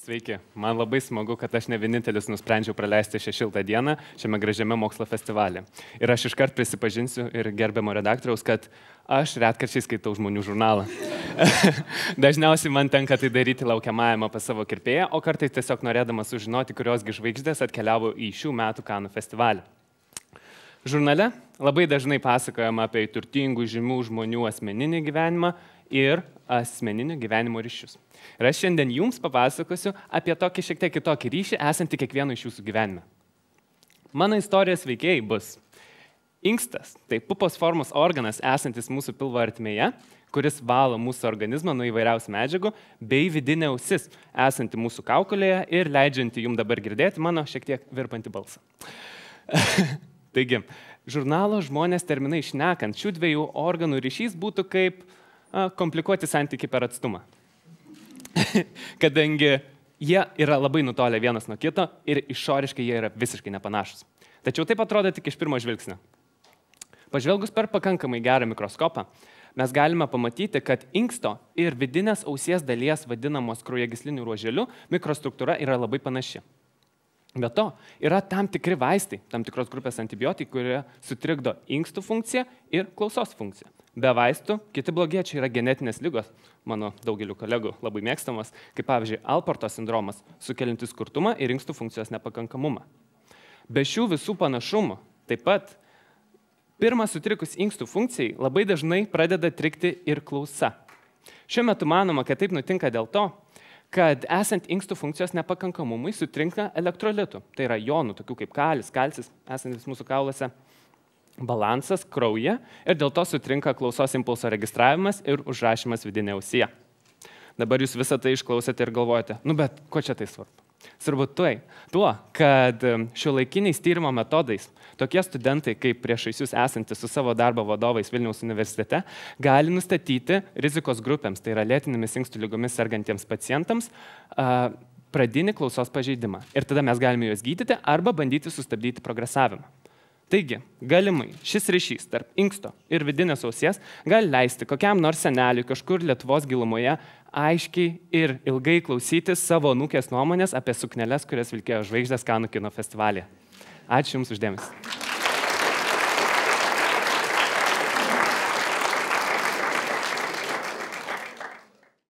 Sveiki, man labai smagu, kad aš ne vienintelis nusprendžiau praleisti šią šiltą dieną šiame gražiame mokslo festivalė. Ir aš iškart prisipažinsiu ir gerbiamo redaktoriaus, kad aš retkarčiais skaitau žmonių žurnalą. Dažniausiai man tenka tai daryti laukiamajame pas savo kirpėją, o kartais tiesiog norėdamas sužinoti, kuriosgi žvaigždės atkeliavo į šių metų Kanų festivalį. Žurnale labai dažnai pasakojama apie turtingų žymių žmonių asmeninį gyvenimą ir asmeninio gyvenimo ryšius. Ir aš šiandien jums papasakosiu apie tokį šiek tiek kitokį ryšį esantį kiekvieno iš jūsų gyvenime. Mano istorijos veikėjai bus inkstas, tai pupos formos organas esantis mūsų pilvo ertmėje, kuris valo mūsų organizmą nuo įvairiausių medžiagų, bei vidinė ausis esanti mūsų kaukolėje ir leidžianti jums dabar girdėti mano šiek tiek virpantį balsą. Taigi, žurnalo žmonės terminai šnekant, šių dviejų organų ryšys būtų kaip komplikuoti santykiai per atstumą. Kadangi jie yra labai nutolę vienas nuo kito ir išoriškai jie yra visiškai nepanašus. Tačiau taip atrodo tik iš pirmo žvilgsnio. Pažvelgus per pakankamai gerą mikroskopą, mes galime pamatyti, kad inksto ir vidinės ausies dalies vadinamos kraujagyslinių ruoželių mikrostruktūra yra labai panaši. Be to, yra tam tikri vaistai, tam tikros grupės antibiotikai, kurie sutrikdo inkstų funkciją ir klausos funkciją. Be vaistų, kiti blogiečiai yra genetinės ligos, mano daugelių kolegų labai mėgstamas, kaip pavyzdžiui Alporto sindromas, sukeliantis kurtumą ir inkstų funkcijos nepakankamumą. Be šių visų panašumų, taip pat, pirmą sutrikus inkstų funkcijai labai dažnai pradeda trikti ir klausa. Šiuo metu manoma, kad taip nutinka dėl to, kad esant inkstų funkcijos nepakankamumui sutrinka elektrolitų, tai yra jonų, tokių kaip kalis, kalcis, esantis mūsų kauluose, balansas kraujyje ir dėl to sutrinka klausos impulso registravimas ir užrašymas vidinėje ausyje. Dabar jūs visą tai išklausėte ir galvojate, bet ko čia tai svarbu? Svarbu tuo, kad šiuolaikiniais tyrimo metodais tokie studentai, kaip priešais jūs esantys su savo darbo vadovais Vilniaus universitete, gali nustatyti rizikos grupėms, tai yra lėtinėmis inkstų lygomis sergantiems pacientams, pradinį klausos pažeidimą. Ir tada mes galime juos gydyti arba bandyti sustabdyti progresavimą. Taigi, galimai šis ryšys tarp inksto ir vidinės ausies gali leisti kokiam nors seneliui kažkur Lietuvos gilumoje aiškiai ir ilgai klausytis savo anūkės nuomonės apie sukneles, kurias vilkėjo žvaigždės Kanų kino festivalyje. Ačiū Jums už dėmesį.